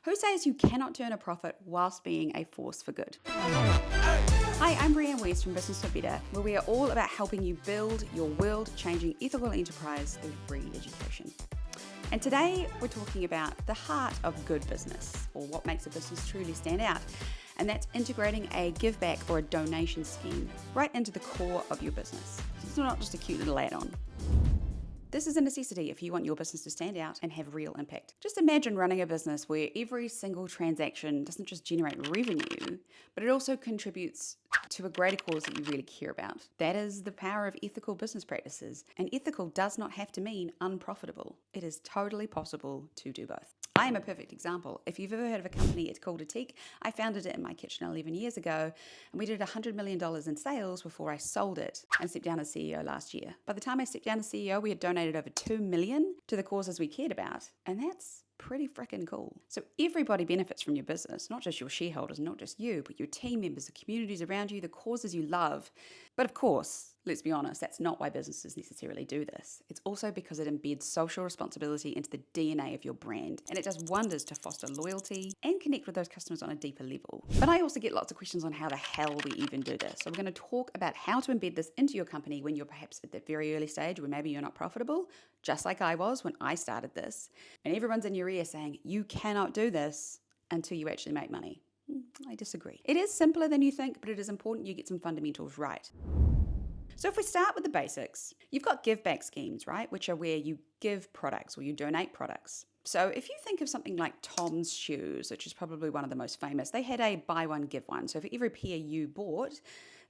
Who says you cannot turn a profit whilst being a force for good? Hi, I'm Brianne West from Business for Better, where we are all about helping you build your world-changing ethical enterprise through free education. And today we're talking about the heart of good business, or what makes a business truly stand out. And that's integrating a giveback or a donation scheme right into the core of your business. It's not just a cute little add-on. This is a necessity if you want your business to stand out and have real impact. Just imagine running a business where every single transaction doesn't just generate revenue, but it also contributes to a greater cause that you really care about. That is the power of ethical business practices. And ethical does not have to mean unprofitable. It is totally possible to do both. I am a perfect example. If you've ever heard of a company, it's called Ethique. I founded it in my kitchen 11 years ago, and we did $100 million in sales before I sold it and stepped down as CEO last year. By the time I stepped down as CEO, we had donated over $2 million to the causes we cared about, and that's pretty freaking cool. So everybody benefits from your business, not just your shareholders, not just you, but your team members, the communities around you, the causes you love. But of course, let's be honest, that's not why businesses necessarily do this. It's also because it embeds social responsibility into the DNA of your brand, and it does wonders to foster loyalty and connect with those customers on a deeper level. But I also get lots of questions on how the hell we even do this. So we're going to talk about how to embed this into your company when you're perhaps at that very early stage where maybe you're not profitable, just like I was when I started this. And everyone's in your ear saying, you cannot do this until you actually make money. I disagree. It is simpler than you think, but it is important you get some fundamentals right. So if we start with the basics, you've got give back schemes, right? Which are where you give products or you donate products. So if you think of something like Tom's Shoes, which is probably one of the most famous, they had a buy one, give one. So for every pair you bought,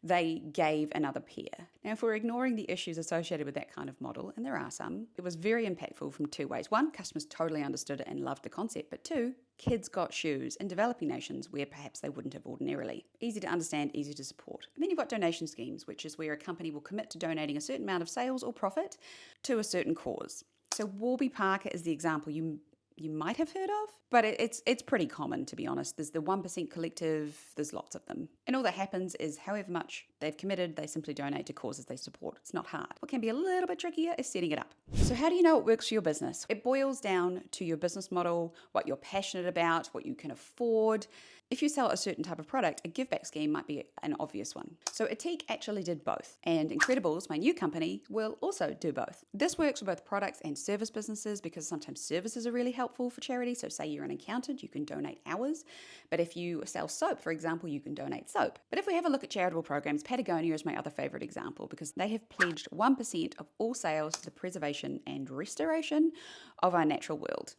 they gave another pair. Now, if we're ignoring the issues associated with that kind of model, and there are some, it was very impactful from two ways. One, customers totally understood it and loved the concept. But two, kids got shoes in developing nations where perhaps they wouldn't have ordinarily. Easy to understand, easy to support. And then you've got donation schemes, which is where a company will commit to donating a certain amount of sales or profit to a certain cause. So Warby Parker is the example you might have heard of, but it's pretty common, to be honest. There's the 1% collective, there's lots of them. And all that happens is however much they've committed, they simply donate to causes they support. It's not hard. What can be a little bit trickier is setting it up. So how do you know it works for your business? It boils down to your business model, what you're passionate about, what you can afford. If you sell a certain type of product, a give back scheme might be an obvious one. So Ethique actually did both. And Charitable, my new company, will also do both. This works for both products and service businesses because sometimes services are really helpful for charity. So say you're an accountant, you can donate hours. But if you sell soap, for example, you can donate soap. But if we have a look at charitable programs, Patagonia is my other favorite example because they have pledged 1% of all sales to the preservation and restoration of our natural world.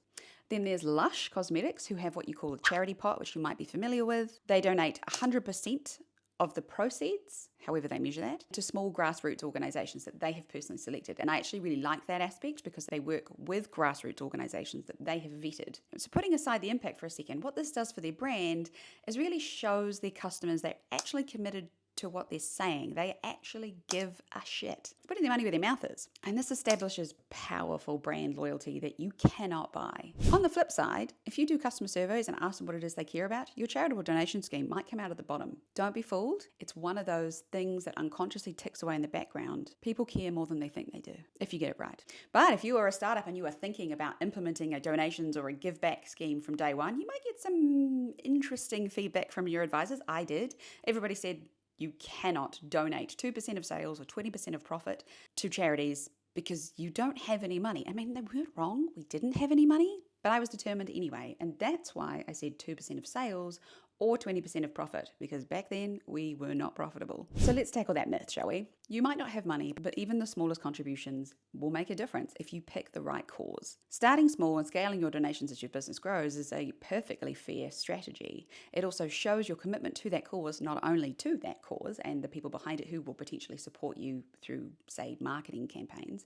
Then there's Lush Cosmetics, who have what you call a charity pot, which you might be familiar with. They donate 100% of the proceeds, however they measure that, to small grassroots organisations that they have personally selected. And I actually really like that aspect because they work with grassroots organisations that they have vetted. So putting aside the impact for a second, what this does for their brand is really shows their customers they're actually committed to what they're saying. They actually give a shit. It's putting their money where their mouth is. And this establishes powerful brand loyalty that you cannot buy. On the flip side, if you do customer surveys and ask them what it is they care about, your charitable donation scheme might come out at the bottom. Don't be fooled. It's one of those things that unconsciously ticks away in the background. People care more than they think they do, if you get it right. But if you are a startup and you are thinking about implementing a donations or a give back scheme from day one, you might get some interesting feedback from your advisors. I did. Everybody said, you cannot donate 2% of sales or 20% of profit to charities because you don't have any money. I mean, they weren't wrong. We didn't have any money, but I was determined anyway. And that's why I said 2% of sales or 20% of profit, because back then we were not profitable. So let's tackle that myth, shall we? You might not have money, but even the smallest contributions will make a difference if you pick the right cause. Starting small and scaling your donations as your business grows is a perfectly fair strategy. It also shows your commitment to that cause, not only to that cause and the people behind it who will potentially support you through, say, marketing campaigns,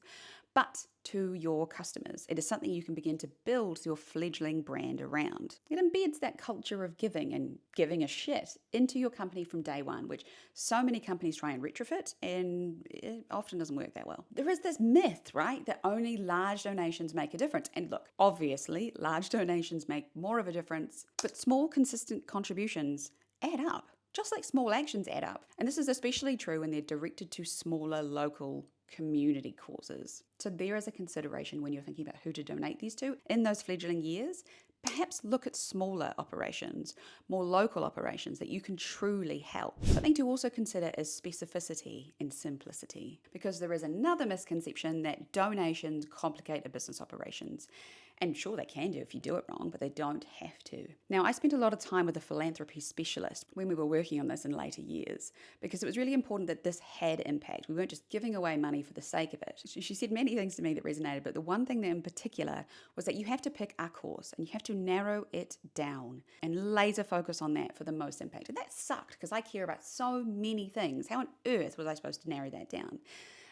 but to your customers. It is something you can begin to build your fledgling brand around. It embeds that culture of giving and giving a shit into your company from day one, which so many companies try and retrofit, and it often doesn't work that well. There is this myth, right, that only large donations make a difference. And look, obviously, large donations make more of a difference, but small, consistent contributions add up. Just like small actions add up. And this is especially true when they're directed to smaller local community causes. So there is a consideration when you're thinking about who to donate these to. In those fledgling years, perhaps look at smaller operations, more local operations that you can truly help. Something to also consider is specificity and simplicity, because there is another misconception that donations complicate a business operations. And sure, they can do if you do it wrong, but they don't have to. Now, I spent a lot of time with a philanthropy specialist when we were working on this in later years, because it was really important that this had impact. We weren't just giving away money for the sake of it. She said many things to me that resonated, but the one thing that in particular was that you have to pick a cause and you have to narrow it down and laser focus on that for the most impact. And that sucked because I care about so many things. How on earth was I supposed to narrow that down?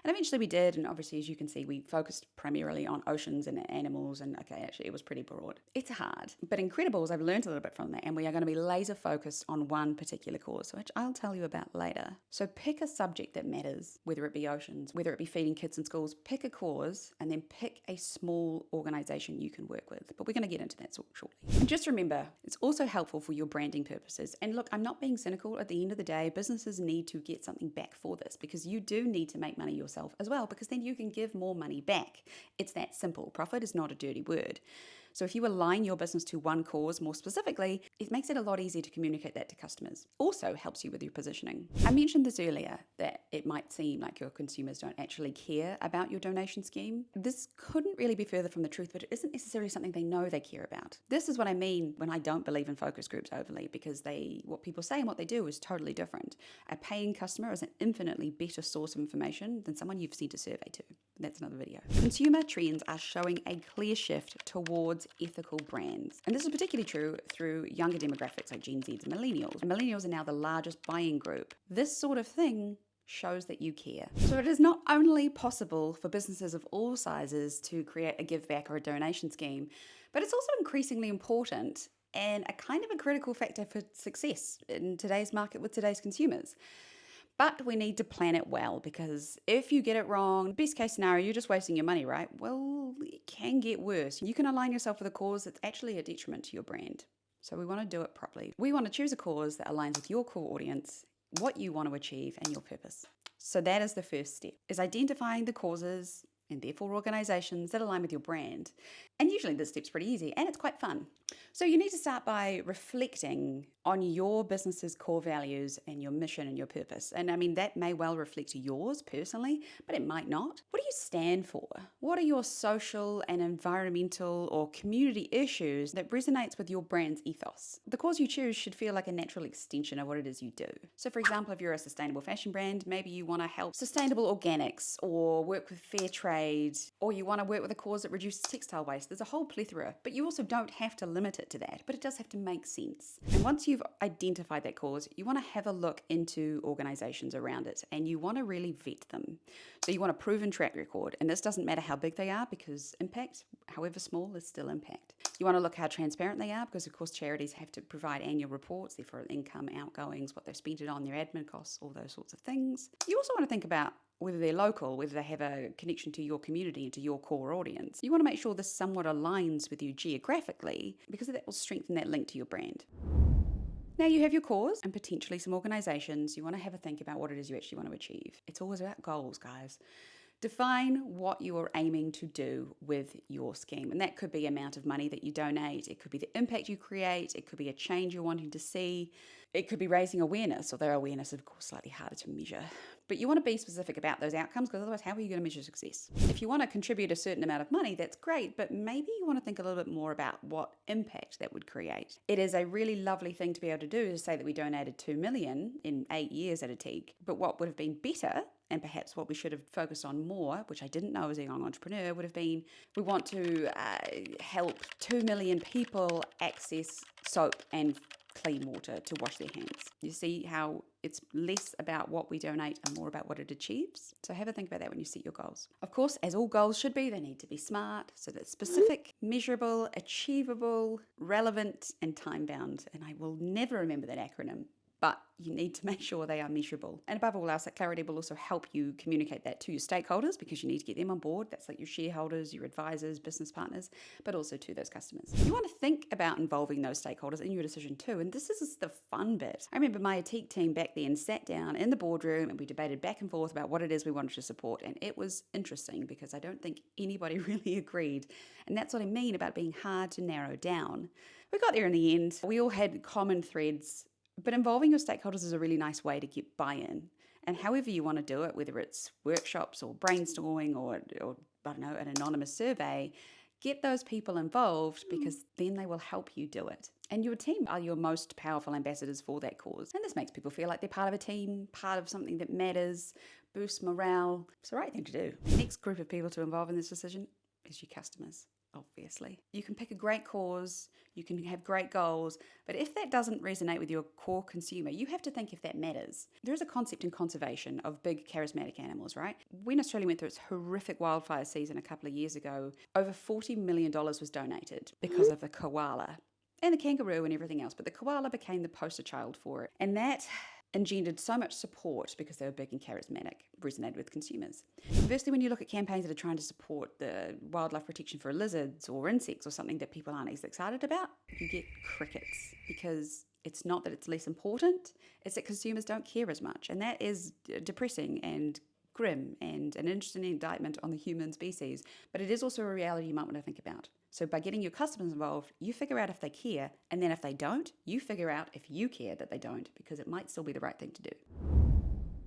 And eventually we did, and obviously, as you can see, we focused primarily on oceans and animals, and okay, actually it was pretty broad. It's hard, but Incredibles, I've learned a little bit from that, and we are going to be laser focused on one particular cause, which I'll tell you about later. So pick a subject that matters, whether it be oceans, whether it be feeding kids in schools, pick a cause, and then pick a small organization you can work with. But we're going to get into that shortly. And just remember, it's also helpful for your branding purposes. And look, I'm not being cynical. At the end of the day, businesses need to get something back for this, because you do need to make money yourself as well, because then you can give more money back. It's that simple. Profit is not a dirty word. So if you align your business to one cause more specifically, it makes it a lot easier to communicate that to customers. Also helps you with your positioning. I mentioned this earlier, that it might seem like your consumers don't actually care about your donation scheme. This couldn't really be further from the truth, but it isn't necessarily something they know they care about. This is what I mean when I don't believe in focus groups overly, because what people say and what they do is totally different. A paying customer is an infinitely better source of information than someone you've sent a survey to. That's another video. Consumer trends are showing a clear shift towards ethical brands. And this is particularly true through younger demographics like Gen Zs and Millennials. And Millennials are now the largest buying group. This sort of thing shows that you care. So it is not only possible for businesses of all sizes to create a give back or a donation scheme, but it's also increasingly important and a kind of a critical factor for success in today's market with today's consumers. But we need to plan it well, because if you get it wrong, best case scenario, you're just wasting your money, right? Well, it can get worse. You can align yourself with a cause that's actually a detriment to your brand. So we want to do it properly. We want to choose a cause that aligns with your core audience, what you want to achieve, and your purpose. So that is the first step, is identifying the causes and therefore organizations that align with your brand. And usually this step's pretty easy and it's quite fun. So you need to start by reflecting on your business's core values and your mission and your purpose. And I mean, that may well reflect yours personally, but it might not. What do you stand for? What are your social and environmental or community issues that resonates with your brand's ethos? The cause you choose should feel like a natural extension of what it is you do. So for example, if you're a sustainable fashion brand, maybe you want to help sustainable organics or work with fair trade, or you want to work with a cause that reduces textile waste. There's a whole plethora, but you also don't have to limit it to that, but it does have to make sense. And once you've identified that cause, you want to have a look into organizations around it, and you want to really vet them. So you want a proven track record, and this doesn't matter how big they are, because impact, however small, is still impact. You want to look how transparent they are, because of course charities have to provide annual reports, therefore income, outgoings, what they've spent it on, their admin costs, all those sorts of things. You also want to think about whether they're local, whether they have a connection to your community and to your core audience. You want to make sure this somewhat aligns with you geographically, because that will strengthen that link to your brand. Now you have your cause and potentially some organizations. You want to have a think about what it is you actually want to achieve. It's always about goals, guys. Define what you are aiming to do with your scheme. And that could be amount of money that you donate. It could be the impact you create. It could be a change you're wanting to see. It could be raising awareness, although awareness is of course slightly harder to measure. But you want to be specific about those outcomes, because otherwise how are you going to measure success? If you want to contribute a certain amount of money, that's great, but maybe you want to think a little bit more about what impact that would create. It is a really lovely thing to be able to do, to say that we donated 2 million in 8 years at Ethique. But what would have been better, and perhaps what we should have focused on more, which I didn't know as a young entrepreneur, would have been, we want to help 2 million people access soap and clean water to wash their hands. You see how it's less about what we donate and more about what it achieves? So have a think about that when you set your goals. Of course, as all goals should be, they need to be SMART, so that's specific, measurable, achievable, relevant, and time-bound. And I will never remember that acronym, but you need to make sure they are measurable. And above all else, that clarity will also help you communicate that to your stakeholders, because you need to get them on board. That's like your shareholders, your advisors, business partners, but also to those customers. You want to think about involving those stakeholders in your decision too. And this is the fun bit. I remember my Ethique team back then sat down in the boardroom and we debated back and forth about what it is we wanted to support. And it was interesting because I don't think anybody really agreed. And that's what I mean about being hard to narrow down. We got there in the end. We all had common threads. But involving your stakeholders is a really nice way to get buy-in. And however you want to do it, whether it's workshops or brainstorming or I don't know, an anonymous survey, get those people involved, because then they will help you do it. And your team are your most powerful ambassadors for that cause. And this makes people feel like they're part of a team, part of something that matters, boosts morale. It's the right thing to do. The next group of people to involve in this decision is your customers. Obviously, you can pick a great cause, you can have great goals, but if that doesn't resonate with your core consumer, you have to think if that matters. There is a concept in conservation of big charismatic animals, right? When Australia went through its horrific wildfire season a couple of years ago, over $40 million was donated because of the koala and the kangaroo and everything else, but the koala became the poster child for it. And that engendered so much support because they were big and charismatic, resonated with consumers. Conversely, when you look at campaigns that are trying to support the wildlife protection for lizards or insects or something that people aren't as excited about, you get crickets, because it's not that it's less important, it's that consumers don't care as much. And that is depressing and grim and an interesting indictment on the human species. But it is also a reality you might want to think about. So by getting your customers involved, you figure out if they care, and then if they don't, you figure out if you care that they don't, because it might still be the right thing to do.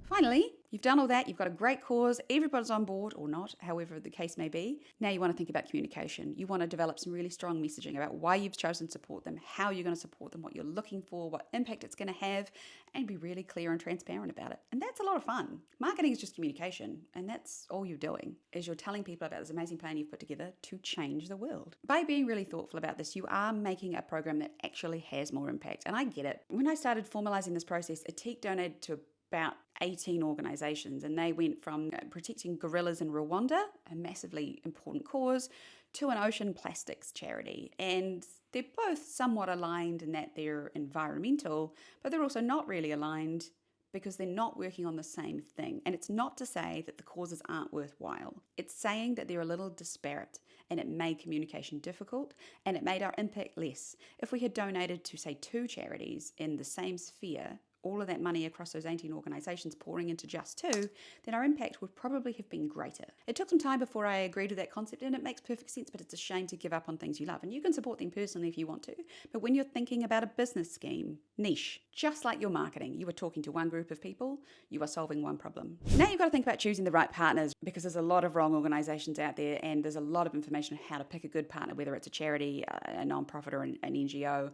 Finally, you've done all that, you've got a great cause, everybody's on board or not, however the case may be. Now you want to think about communication. You want to develop some really strong messaging about why you've chosen to support them, how you're going to support them, what you're looking for, what impact it's going to have, and be really clear and transparent about it. And that's a lot of fun. Marketing is just communication, and that's all you're doing, is you're telling people about this amazing plan you've put together to change the world. By being really thoughtful about this, you are making a program that actually has more impact. And I get it. When I started formalizing this process, Ethique donated to about 18 organizations, and they went from protecting gorillas in Rwanda, a massively important cause, to an ocean plastics charity. And they're both somewhat aligned in that they're environmental, but they're also not really aligned because they're not working on the same thing. And it's not to say that the causes aren't worthwhile. It's saying that they're a little disparate, and it made communication difficult, and it made our impact less. If we had donated to, say, 2 charities in the same sphere, all of that money across those 18 organisations pouring into just 2, then our impact would probably have been greater. It took some time before I agreed with that concept, and it makes perfect sense, but it's a shame to give up on things you love. And you can support them personally if you want to, but when you're thinking about a business scheme, niche, just like your marketing, you are talking to one group of people, you are solving one problem. Now you've got to think about choosing the right partners, because there's a lot of wrong organisations out there, and there's a lot of information on how to pick a good partner, whether it's a charity, a non-profit, or an NGO,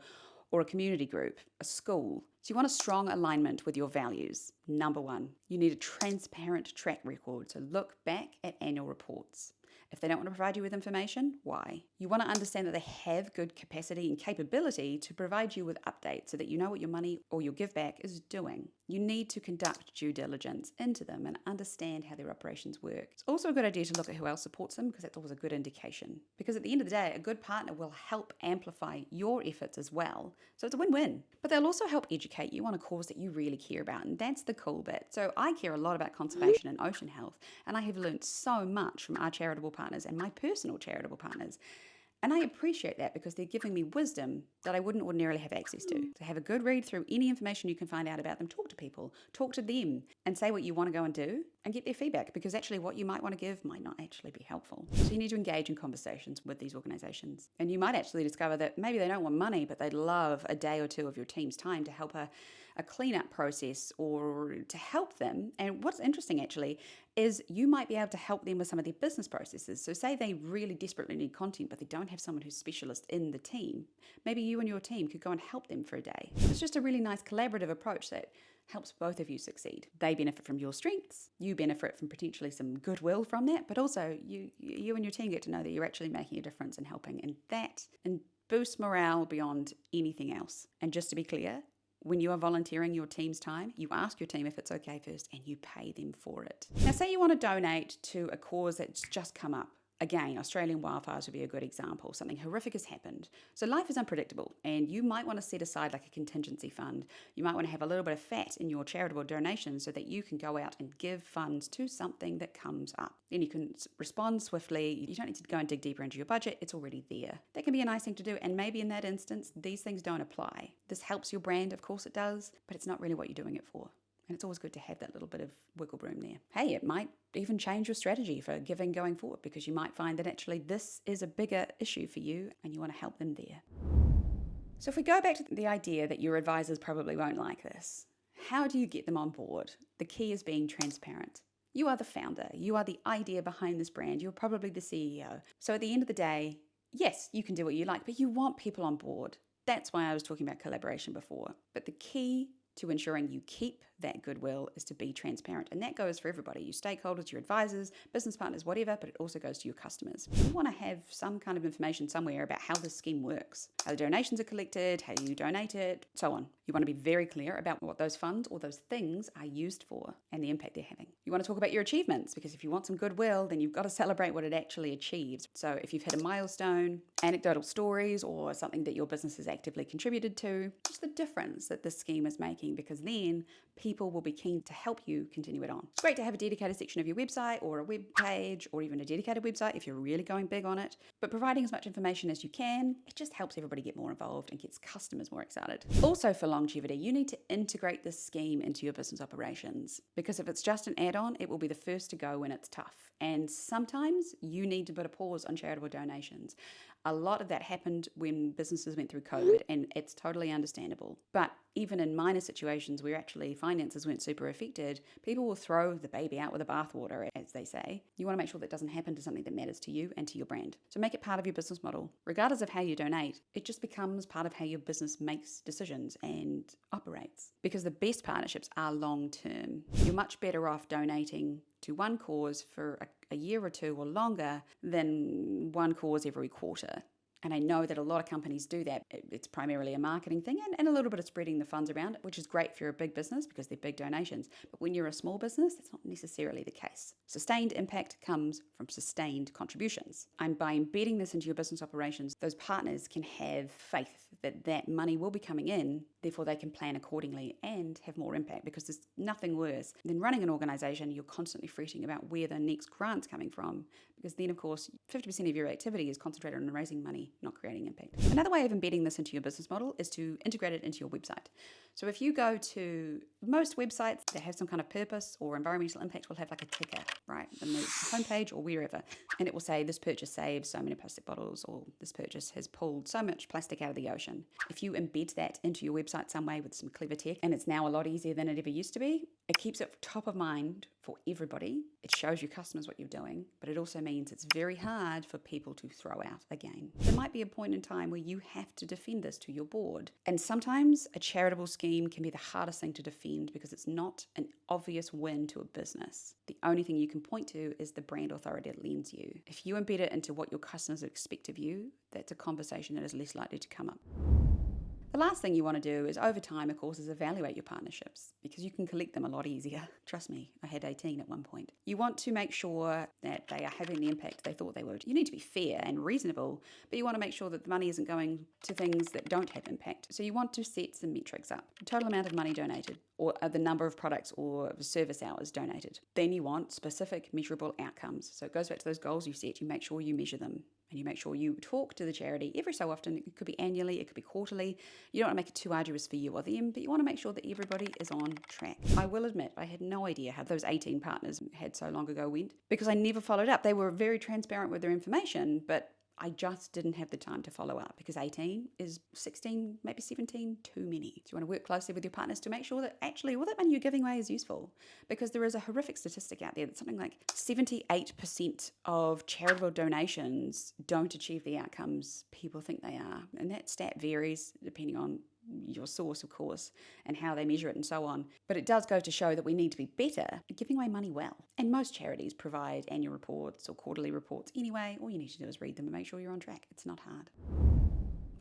or a community group, a school. So you want a strong alignment with your values. Number 1, you need a transparent track record. So look back at annual reports. If they don't want to provide you with information, why? You want to understand that they have good capacity and capability to provide you with updates so that you know what your money or your give back is doing. You need to conduct due diligence into them and understand how their operations work. It's also a good idea to look at who else supports them, because that's always a good indication. Because at the end of the day, a good partner will help amplify your efforts as well. So it's a win-win. But they'll also help educate you on a cause that you really care about, and that's the cool bit. So I care a lot about conservation and ocean health, and I have learned so much from our charitable partners and my personal charitable partners. And I appreciate that, because they're giving me wisdom that I wouldn't ordinarily have access to. So have a good read through any information you can find out about them. Talk to people, talk to them, and say what you want to go and do, and get their feedback, because actually what you might want to give might not actually be helpful. So you need to engage in conversations with these organizations. And you might actually discover that maybe they don't want money, but they'd love a day or 2 of your team's time to help a cleanup process or to help them. And what's interesting actually is you might be able to help them with some of their business processes. So say they really desperately need content, but they don't have someone who's specialist in the team. Maybe you and your team could go and help them for a day. It's just a really nice collaborative approach that helps both of you succeed. They benefit from your strengths, you benefit from potentially some goodwill from that, but also you and your team get to know that you're actually making a difference and helping, and boosts morale beyond anything else. And just to be clear, when you are volunteering your team's time, you ask your team if it's okay first, and you pay them for it. Now, say you want to donate to a cause that's just come up, Again, Australian wildfires would be a good example. Something horrific has happened. So life is unpredictable, and you might want to set aside like a contingency fund. You might want to have a little bit of fat in your charitable donations so that you can go out and give funds to something that comes up. Then you can respond swiftly. You don't need to go and dig deeper into your budget. It's already there. That can be a nice thing to do, and maybe in that instance, these things don't apply. This helps your brand, of course it does, but it's not really what you're doing it for. And it's always good to have that little bit of wiggle room there. Hey, it might even change your strategy for giving going forward, because you might find that actually this is a bigger issue for you and you want to help them there. So if we go back to the idea that your advisors probably won't like this, how do you get them on board? The key is being transparent. You are the founder. You are the idea behind this brand. You're probably the CEO. So at the end of the day, yes, you can do what you like, but you want people on board. That's why I was talking about collaboration before. But the key to ensuring you keep that goodwill is to be transparent. And that goes for everybody, your stakeholders, your advisors, business partners, whatever, but it also goes to your customers. You want to have some kind of information somewhere about how this scheme works, how the donations are collected, how you donate it, so on. You want to be very clear about what those funds or those things are used for and the impact they're having. You want to talk about your achievements, because if you want some goodwill, then you've got to celebrate what it actually achieves. So if you've hit a milestone, anecdotal stories, or something that your business has actively contributed to, just the difference that this scheme is making, because then people will be keen to help you continue it on. It's great to have a dedicated section of your website or a web page or even a dedicated website if you're really going big on it. But providing as much information as you can, it just helps everybody get more involved and gets customers more excited. Also for longevity, you need to integrate this scheme into your business operations, because if it's just an add-on, it will be the first to go when it's tough. And sometimes you need to put a pause on charitable donations. A lot of that happened when businesses went through COVID, and it's totally understandable. But even in minor situations where actually finances weren't super affected, people will throw the baby out with the bathwater, as they say. You want to make sure that doesn't happen to something that matters to you and to your brand. So make it part of your business model. Regardless of how you donate, it just becomes part of how your business makes decisions and operates. Because the best partnerships are long-term. You're much better off donating to one cause for a year or two or longer than one cause every quarter. And I know that a lot of companies do that. It's primarily a marketing thing and a little bit of spreading the funds around, which is great if you're a big business because they're big donations. But when you're a small business, that's not necessarily the case. Sustained impact comes from sustained contributions. And by embedding this into your business operations, those partners can have faith that that money will be coming in, therefore they can plan accordingly and have more impact, because there's nothing worse than running an organization. You're constantly fretting about where the next grant's coming from, because then of course 50% of your activity is concentrated on raising money, not creating impact. Another way of embedding this into your business model is to integrate it into your website. So if you go to most websites that have some kind of purpose or environmental impact will have like a ticker, right, on the homepage or wherever, and it will say this purchase saves so many plastic bottles, or this purchase has pulled so much plastic out of the ocean. If you embed that into your website some way with some clever tech, and it's now a lot easier than it ever used to be, it keeps it top of mind for everybody. It shows your customers what you're doing, but it also means it's very hard for people to throw out again. There might be a point in time where you have to defend this to your board. And sometimes a charitable scheme can be the hardest thing to defend because it's not an obvious win to a business. The only thing you can point to is the brand authority it lends you. If you embed it into what your customers expect of you, that's a conversation that is less likely to come up. The last thing you want to do is, over time, of course, is evaluate your partnerships, because you can collect them a lot easier. Trust me, I had 18 at one point. You want to make sure that they are having the impact they thought they would. You need to be fair and reasonable, but you want to make sure that the money isn't going to things that don't have impact. So you want to set some metrics up. The total amount of money donated, or the number of products or service hours donated. Then you want specific measurable outcomes. So it goes back to those goals you set. You make sure you measure them. And you make sure you talk to the charity every so often. It could be annually, it could be quarterly. You don't want to make it too arduous for you or them, but you want to make sure that everybody is on track. I will admit, I had no idea how those 18 partners had so long ago went, because I never followed up. They were very transparent with their information, but I just didn't have the time to follow up, because 18 is 16, maybe 17 too many. So you want to work closely with your partners to make sure that actually all that money you're giving away is useful, because there is a horrific statistic out there that something like 78% of charitable donations don't achieve the outcomes people think they are. And that stat varies depending on your source, of course, and how they measure it and so on. But it does go to show that we need to be better at giving away money well. And most charities provide annual reports or quarterly reports anyway. All you need to do is read them and make sure you're on track. It's not hard.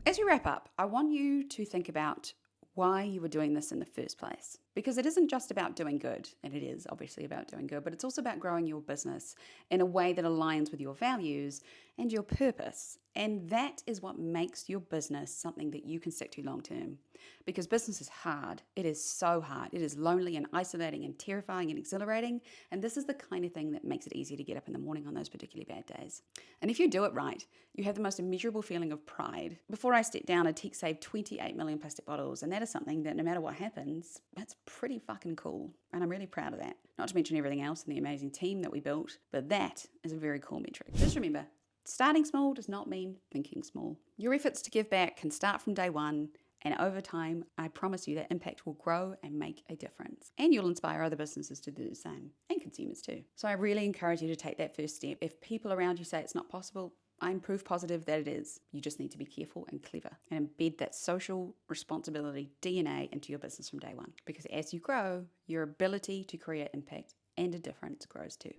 As we wrap up, I want you to think about why you were doing this in the first place. Because it isn't just about doing good, and it is obviously about doing good, but it's also about growing your business in a way that aligns with your values and your purpose. And that is what makes your business something that you can stick to long term. Because business is hard. It is so hard. It is lonely and isolating and terrifying and exhilarating. And this is the kind of thing that makes it easy to get up in the morning on those particularly bad days. And if you do it right, you have the most immeasurable feeling of pride. Before I stepped down, Ethique saved 28 million plastic bottles. And that is something that no matter what happens, that's pretty fucking cool. And I'm really proud of that. Not to mention everything else and the amazing team that we built. But that is a very cool metric. Just remember, starting small does not mean thinking small. Your efforts to give back can start from day one, and over time, I promise you that impact will grow and make a difference. And you'll inspire other businesses to do the same, and consumers too. So I really encourage you to take that first step. If people around you say it's not possible, I'm proof positive that it is. You just need to be careful and clever and embed that social responsibility DNA into your business from day one. Because as you grow, your ability to create impact and a difference grows too.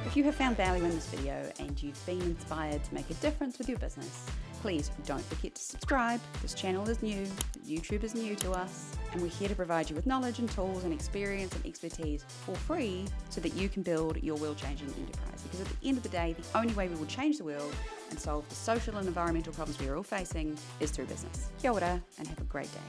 If you have found value in this video and you've been inspired to make a difference with your business, please don't forget to subscribe. This channel is new, YouTube is new to us, and we're here to provide you with knowledge and tools and experience and expertise for free so that you can build your world-changing enterprise. Because at the end of the day, the only way we will change the world and solve the social and environmental problems we are all facing is through business. Kia ora, and have a great day.